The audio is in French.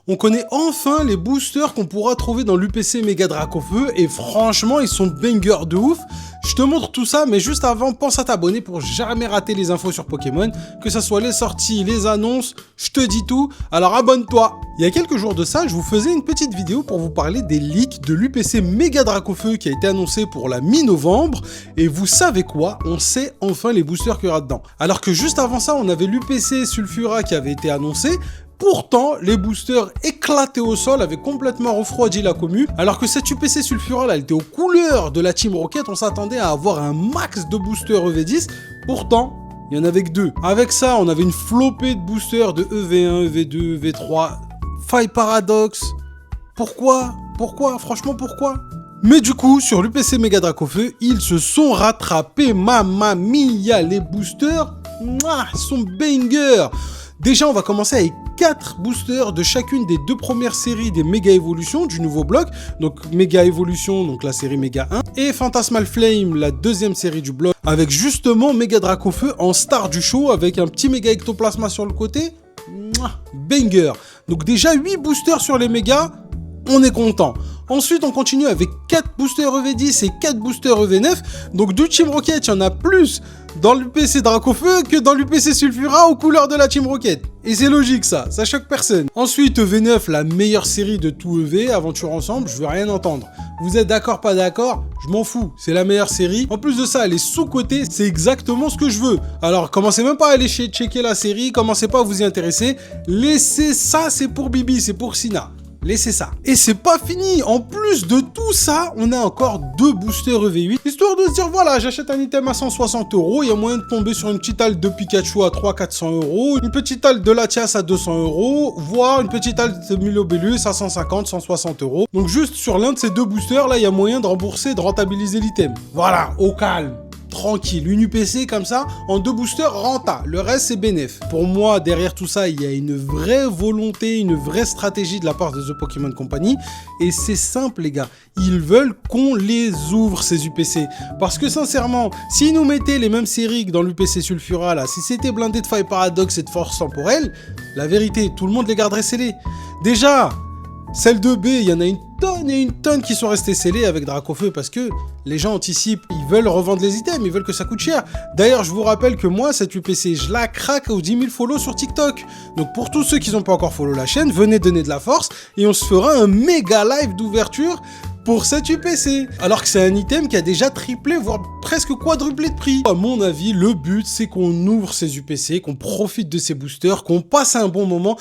On connaît enfin les boosters qu'on pourra trouver dans l'UPC Mega Dracofeu et franchement ils sont bangers de ouf. Je te montre tout ça mais juste avant pense à t'abonner pour jamais rater les infos sur Pokémon, que ça soit les sorties, les annonces, je te dis tout, alors abonne-toi. Il y a quelques jours de ça, je vous faisais une petite vidéo pour vous parler des leaks de l'UPC Mega Dracofeu qui a été annoncé pour la mi-novembre et vous savez quoi, on sait enfin les boosters qu'il y aura dedans. Alors que juste avant ça on avait l'UPC Sulfura qui avait été annoncé. Pourtant, les boosters éclatés au sol avaient complètement refroidi la commu, alors que cette UPC Sulfura là, elle était aux couleurs de la Team Rocket, on s'attendait à avoir un max de boosters EV10, pourtant, il y en avait que 2. Avec ça, on avait une flopée de boosters de EV1, EV2, EV3, Fire Paradox. Pourquoi? Franchement, pourquoi? Mais du coup, sur l'UPC Mega Dracofeu, ils se sont rattrapés, mamma mia, les boosters, ils sont bangers. Déjà, on va commencer avec 4 boosters de chacune des 2 premières séries des Mega Evolution du nouveau bloc. Donc Mega Evolution, donc la série Mega 1, et Phantasmal Flame, la 2e série du bloc, avec justement Mega Dracofeu en star du show, avec un petit Mega Ectoplasma sur le côté. Banger. Donc déjà 8 boosters sur les Mega, on est content. Ensuite, on continue avec 4 boosters EV10 et 4 boosters EV9. Donc, du Team Rocket, il y en a plus dans l'UPC Dracofeu que dans l'UPC Sulfura aux couleurs de la Team Rocket. Et c'est logique ça choque personne. Ensuite, EV9, la meilleure série de tout EV, Aventure Ensemble, je veux rien entendre. Vous êtes d'accord, pas d'accord? Je m'en fous, c'est la meilleure série. En plus de ça, elle est sous-cotée, c'est exactement ce que je veux. Alors, commencez même pas à aller checker la série, commencez pas à vous y intéresser. Laissez ça, c'est pour Bibi, c'est pour Sina. Laissez ça. Et c'est pas fini. En plus de tout ça, on a encore 2 boosters EV8. Histoire de se dire, voilà, j'achète un item à 160 €. Il y a moyen de tomber sur une petite halte de Pikachu à 300-400 €. Une petite halte de Latias à 200 €. Voire une petite halte de Milobellus à 150-160 €. Donc juste sur l'un de ces 2 boosters, là, il y a moyen de rembourser, de rentabiliser l'item. Voilà, au calme. Tranquille, une UPC comme ça, en 2 boosters renta, le reste c'est bénéf. Pour moi, derrière tout ça, il y a une vraie volonté, une vraie stratégie de la part de The Pokémon Company, et c'est simple les gars, ils veulent qu'on les ouvre ces UPC, parce que sincèrement, s'ils nous mettaient les mêmes séries que dans l'UPC Sulfura là, si c'était blindé de Fire Paradox et de Force Temporelle, la vérité, tout le monde les garderait scellés. Déjà, celle de B, il y en a une tonne et une tonne qui sont restées scellées avec Dracofeu parce que les gens anticipent, ils veulent revendre les items, ils veulent que ça coûte cher. D'ailleurs, je vous rappelle que moi, cette UPC, je la craque aux 10 000 follow sur TikTok. Donc pour tous ceux qui n'ont pas encore follow la chaîne, venez donner de la force et on se fera un méga live d'ouverture pour cette UPC. Alors que c'est un item qui a déjà triplé, voire presque quadruplé de prix. À mon avis, le but, c'est qu'on ouvre ces UPC, qu'on profite de ces boosters, qu'on passe un bon moment.